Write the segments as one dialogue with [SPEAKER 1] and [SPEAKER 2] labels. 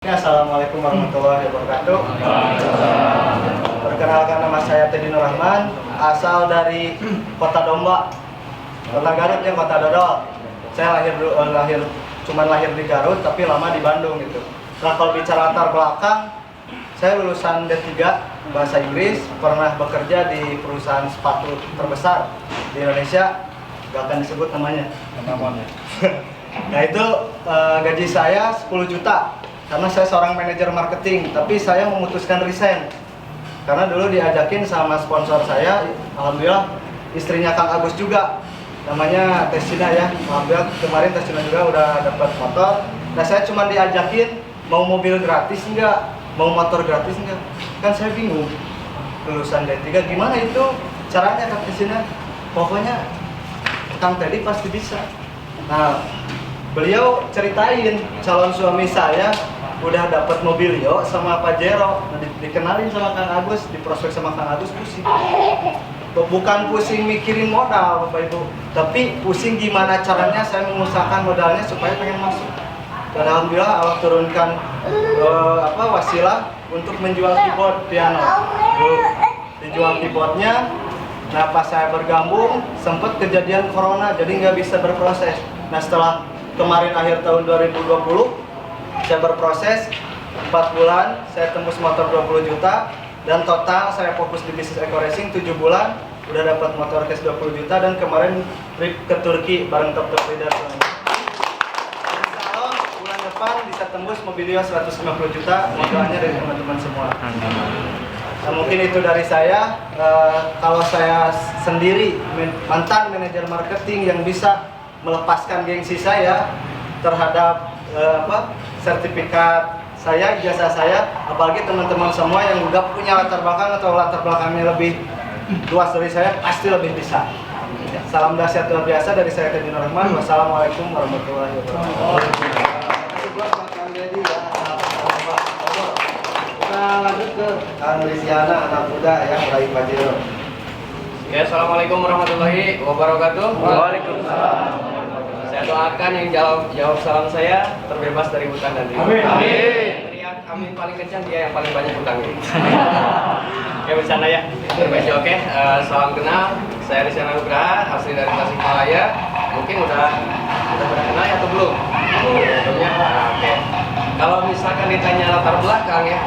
[SPEAKER 1] Assalamualaikum warahmatullahi wabarakatuh. Perkenalkan, nama saya Teddy Nur Rahman, asal dari Kota Domba, Kota Garut ya, Kota Dodol. Saya lahir di Garut, tapi lama di Bandung gitu. Nah, kalau bicara latar belakang, saya lulusan D3 Bahasa Inggris, pernah bekerja di perusahaan sepatu terbesar di Indonesia, gak akan disebut namanya. Nah itu gaji saya 10 juta. Karena saya seorang manajer marketing, tapi saya memutuskan resign. Karena dulu diajakin sama sponsor saya, alhamdulillah istrinya Kang Agus juga, namanya Tesina ya. Alhamdulillah kemarin Tesina juga udah dapat motor. Nah saya cuma diajakin mau mobil gratis enggak, mau motor gratis enggak. Kan saya bingung, lulusan D3 gimana itu caranya Kang Tesina? Pokoknya Kang Teddy pasti bisa. Nah beliau ceritain calon suami saya udah dapat Mobilio sama Pajero, dikenalin sama Kang Agus, diprospek sama Kang Agus, pusing. Bukan pusing mikirin modal Bapak Ibu, tapi pusing gimana caranya saya mengusahakan modalnya supaya pengen masuk. Dan alhamdulillah Allah turunkan wasilah untuk menjual keyboard piano. Dijual keyboardnya, nah pas saya bergabung sempat kejadian corona, jadi nggak bisa berproses. Nah setelah kemarin akhir tahun 2020 saya berproses 4 bulan, saya tembus motor 20 juta dan total saya fokus di bisnis Eco Racing 7 bulan udah dapat motor cash 20 juta dan kemarin trip ke Turki bareng top leader. Insyaallah bulan depan bisa tembus Mobilio 150 juta, modalnya dari teman-teman semua. Nah, mungkin itu dari saya. Kalau saya sendiri mantan manajer marketing yang bisa melepaskan gengsi saya terhadap sertifikat saya, ijazah saya, apalagi teman-teman semua yang nggak punya latar belakang atau latar belakangnya lebih luas dari saya, pasti lebih bisa. Salam dahsyat luar biasa dari saya Teddy Nur Rahman. Wassalamualaikum warahmatullahi wabarakatuh. Kita lanjut ke Kang Lisiana, anak muda yang meraih Pajero.
[SPEAKER 2] Ya, assalamualaikum warahmatullahi wabarakatuh.
[SPEAKER 1] Waalaikumsalam.
[SPEAKER 2] Saya doakan yang jawab salam saya terbebas dari hutang dan riba.
[SPEAKER 1] Amin.
[SPEAKER 2] Teriak amin paling kencang, dia yang paling banyak hutangnya. Ya bercanda ya. Oke. Salam kenal. Saya Rizana Nugraha, asli dari Tasikmalaya. Mungkin udah pada kenal ya atau belum? Belumnya. Oke. Kalau misalkan ditanya latar belakang ya,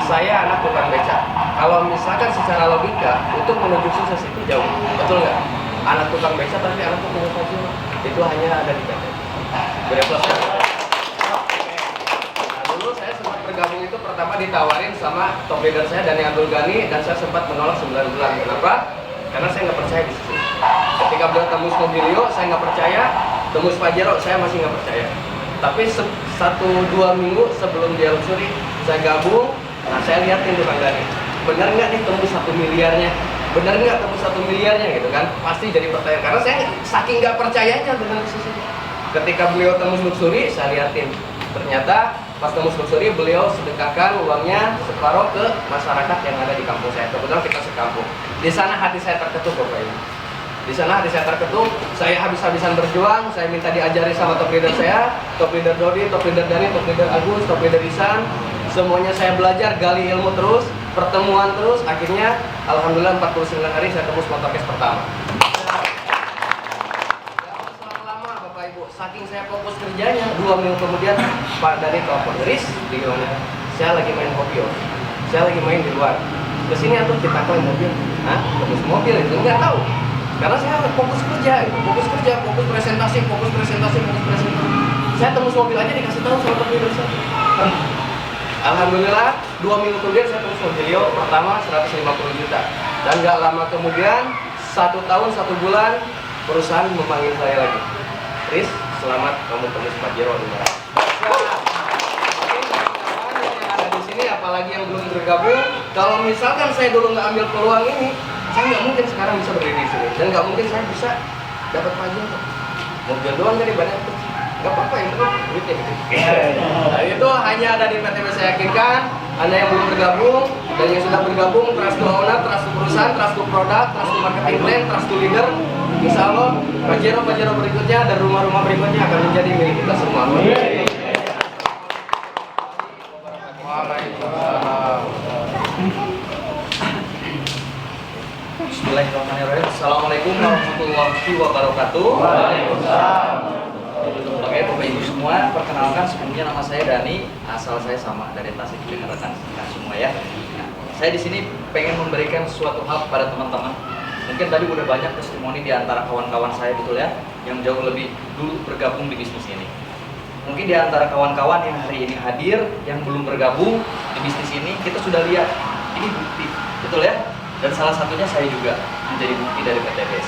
[SPEAKER 2] saya anak tukang beca. Kalau misalkan secara logika untuk menuju sukses itu jauh, betul nggak? Anak tukang beca tapi anak tukang Pajero itu hanya ada di PT. Plus. Nah, dulu saya sempat bergabung itu pertama ditawarin sama top leader saya Dani Abdul Ghani dan saya sempat menolak 9 bulan. Kenapa? Karena saya nggak percaya di situ. Ketika beliau tembus Mobilio, saya nggak percaya. Tembus Pajero, saya masih nggak percaya. Tapi 1-2 minggu sebelum dia luncuri, saya gabung. Nah, saya lihatin tuh Kang Dani, benar nggak nih tembus 1 miliarnya? Benar nggak tembus 1 miliarnya gitu kan? Pasti jadi pertanyaan, karena saya saking nggak percayanya dengan sisi. Ketika beliau tembus luxury, saya lihatin, ternyata pas tembus luxury beliau sedekahkan uangnya separuh ke masyarakat yang ada di kampung saya. Kebetulan kita sekampung. Di sana hati saya terketuk Bapak Ibu. Di sana hati saya terketuk, saya habis-habisan berjuang, saya minta diajari sama top leader saya, top leader Dodi, top leader Dani, top leader Agus, top leader Isan. Semuanya saya belajar, gali ilmu terus, pertemuan terus, akhirnya alhamdulillah 49 hari saya tembus motor cash pertama. Lama Bapak Ibu, saking saya fokus kerjanya, 2 minggu kemudian Pak Dani telepon, Riz, di mana? Saya lagi main kopi, saya lagi main di luar. Kesini atau kita klaim mobil, tembus mobil itu nggak tahu. Karena saya fokus kerja, fokus presentasi. Saya tembus mobil aja dikasih tahu sama top leader saya. Alhamdulillah 2 minggu kemudian saya tembus Mobilio pertama 150 juta. Dan nggak lama kemudian 1 tahun 1 bulan perusahaan memanggil saya lagi. Riz, selamat kamu tembus Pajero di mana? Yang ada di sini apalagi yang belum bergabung, kalau misalkan saya dulu nggak ambil peluang ini, saya nggak mungkin sekarang bisa berdiri di sini dan nggak mungkin saya bisa dapat Pajero. Mobil doang dari badan itu. Gak apa-apa, yang penting duitnya gitu. Nah, itu hanya ada di PTB. Saya yakinkan Anda yang belum bergabung dan yang sudah bergabung, trust to owner, trust to perusahaan, trust to produk, trust to marketing plan, trust to leader. Insya Allah Pajero berikutnya dan rumah-rumah berikutnya akan menjadi milik kita semua.
[SPEAKER 3] Assalamualaikum warahmatullahi wabarakatuh.
[SPEAKER 1] Waalaikumsalam.
[SPEAKER 3] Oke, Bapak Ibu semua, perkenalkan sebelumnya nama saya Dani, asal saya sama dari Tasik dengan rekan semua ya. Nah, saya di sini pengen memberikan suatu hal kepada teman-teman. Mungkin tadi udah banyak testimoni di antara kawan-kawan saya betul ya, yang jauh lebih dulu bergabung di bisnis ini. Mungkin di antara kawan-kawan yang hari ini hadir, yang belum bergabung di bisnis ini, kita sudah lihat ini bukti, betul ya? Dan salah satunya saya juga menjadi bukti dari PTBS.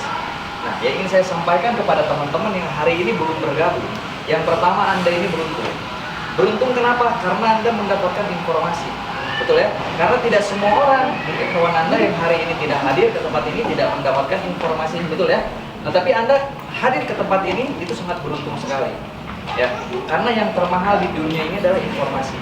[SPEAKER 3] Nah, yang ingin saya sampaikan kepada teman-teman yang hari ini belum bergabung, yang pertama, Anda ini beruntung. Beruntung kenapa? Karena Anda mendapatkan informasi, betul ya? Karena tidak semua orang, mungkin kawan Anda yang hari ini tidak hadir ke tempat ini tidak mendapatkan informasi, betul ya? Nah, tapi Anda hadir ke tempat ini itu sangat beruntung sekali. Ya, karena yang termahal di dunia ini adalah informasi.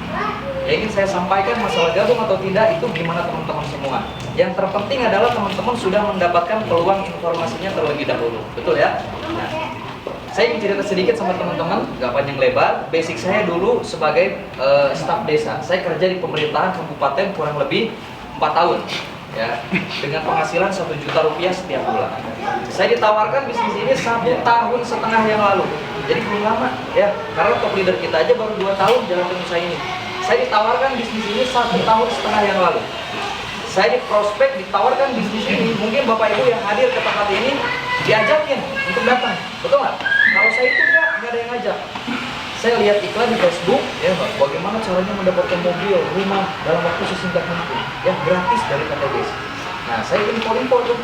[SPEAKER 3] Yang ingin saya sampaikan masalah gabung atau tidak itu gimana teman-teman semua. Yang terpenting adalah teman-teman sudah mendapatkan peluang informasinya terlebih dahulu, betul ya? Nah, saya ingin cerita sedikit sama teman-teman, gak panjang lebar. Basic saya dulu sebagai staf desa. Saya kerja di pemerintahan kabupaten kurang lebih 4 tahun. Ya, dengan penghasilan 1 juta rupiah setiap bulan. Saya ditawarkan bisnis ini 1,5 tahun yang lalu. Jadi belum lama ya, karena top leader kita aja baru 2 tahun jalan usaha ini. Saya ditawarkan bisnis ini 1,5 tahun yang lalu. Saya di prospek ditawarkan bisnis ini, mungkin Bapak Ibu yang hadir ke tempat ini diajakin untuk datang, betul nggak? Kalau saya itu nggak ada yang ngajak. Saya lihat iklan di Facebook, ya bagaimana caranya mendapatkan mobil, rumah dalam waktu sesingkat mungkin, ya gratis dari PTBS. Nah, saya info tuh,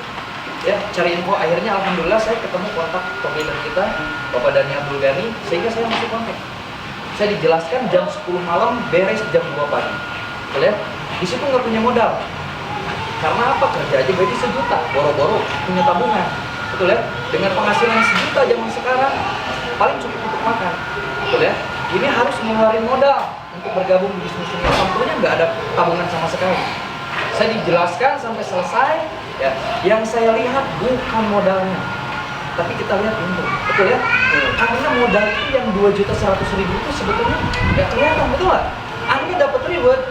[SPEAKER 3] ya cari info. Akhirnya alhamdulillah saya ketemu kontak top leader kita, Bapak Dani Abdul Ghani, sehingga saya masuk kontak. Saya dijelaskan jam 10 malam, beres jam 2 pagi. Betul ya? Di situ nggak punya modal. Karena apa? Kerja aja gaji 1 juta, boro-boro punya tabungan. Betul ya? Dengan penghasilan 1 juta zaman sekarang, paling cukup untuk makan. Betul ya? Ini harus ngeluarin modal untuk bergabung di bisnis ini. Tentunya nggak ada tabungan sama sekali. Saya dijelaskan sampai selesai. Ya, yang saya lihat bukan modalnya, tapi kita lihat untung, betul ya? Karena modal itu yang 2.100.000 itu sebetulnya nggak kelihatan, betul nggak? Anda dapat reward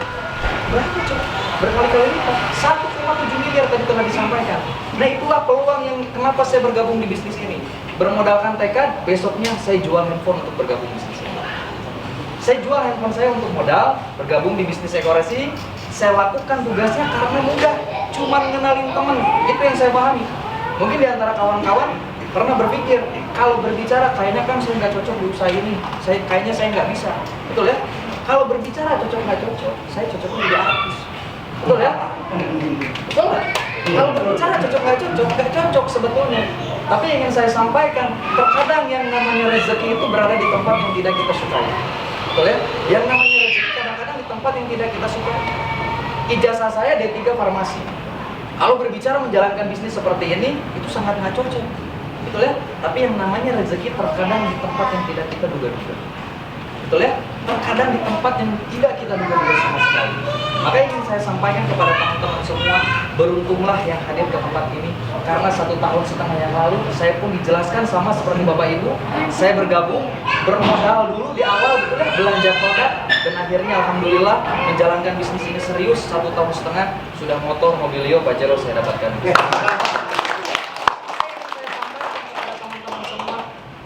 [SPEAKER 3] berapa coba? Berkali-kali lipat, 1,7 miliar tadi telah disampaikan. Nah, itulah peluang yang kenapa saya bergabung di bisnis ini. Bermodalkan tekad, besoknya saya jual handphone untuk bergabung di bisnis ini. Saya jual handphone saya untuk modal, bergabung di bisnis Ekoresi. Saya lakukan tugasnya karena mudah, cuma ngenalin temen, itu yang saya pahami. Mungkin di antara kawan-kawan pernah berpikir, kalau berbicara kayaknya kan saya nggak cocok di usaha ini, kayaknya saya nggak bisa, betul ya? Kalau berbicara cocok nggak cocok, saya cocoknya jadi artis, betul ya? Betul nggak? Kalau berbicara cocok nggak cocok sebetulnya. Tapi yang ingin saya sampaikan, terkadang yang namanya rezeki itu berada di tempat yang tidak kita sukai, betul ya? Yang namanya rezeki kadang-kadang di tempat yang tidak kita sukai. Ijazah saya D3 farmasi. Kalau berbicara menjalankan bisnis seperti ini, itu sangat nggak cocok, betul ya? Tapi yang namanya rezeki terkadang di tempat yang tidak kita duga-duga, betul ya? Terkadang di tempat yang tidak kita duga-duga sama sekali. Maka ingin saya sampaikan kepada teman-teman semua, beruntunglah yang hadir ke tempat ini. Karena 1,5 tahun yang lalu, saya pun dijelaskan sama seperti Bapak Ibu. Saya bergabung, bermodal dulu di awal, betul ya? Belanja produk, dan akhirnya alhamdulillah menjalankan bisnis ini serius 1,5 tahun, sudah motor, mobilio, Pajero saya dapatkan.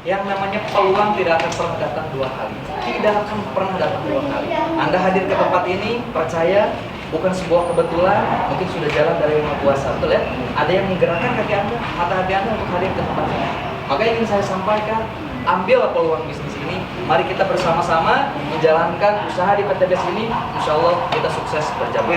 [SPEAKER 3] Yang namanya peluang tidak akan pernah datang 2 kali. Tidak akan pernah datang 2 kali. Anda hadir ke tempat ini, percaya, bukan sebuah kebetulan, mungkin sudah jalan dari Yang Maha Kuasa, betul ya? Ada yang menggerakkan kaki Anda, mata hati Anda untuk hadir ke tempat ini. Maka yang ingin saya sampaikan, ambillah peluang bisnis ini. Mari kita bersama-sama menjalankan usaha di PTBS ini. Insya Allah kita sukses berjalan.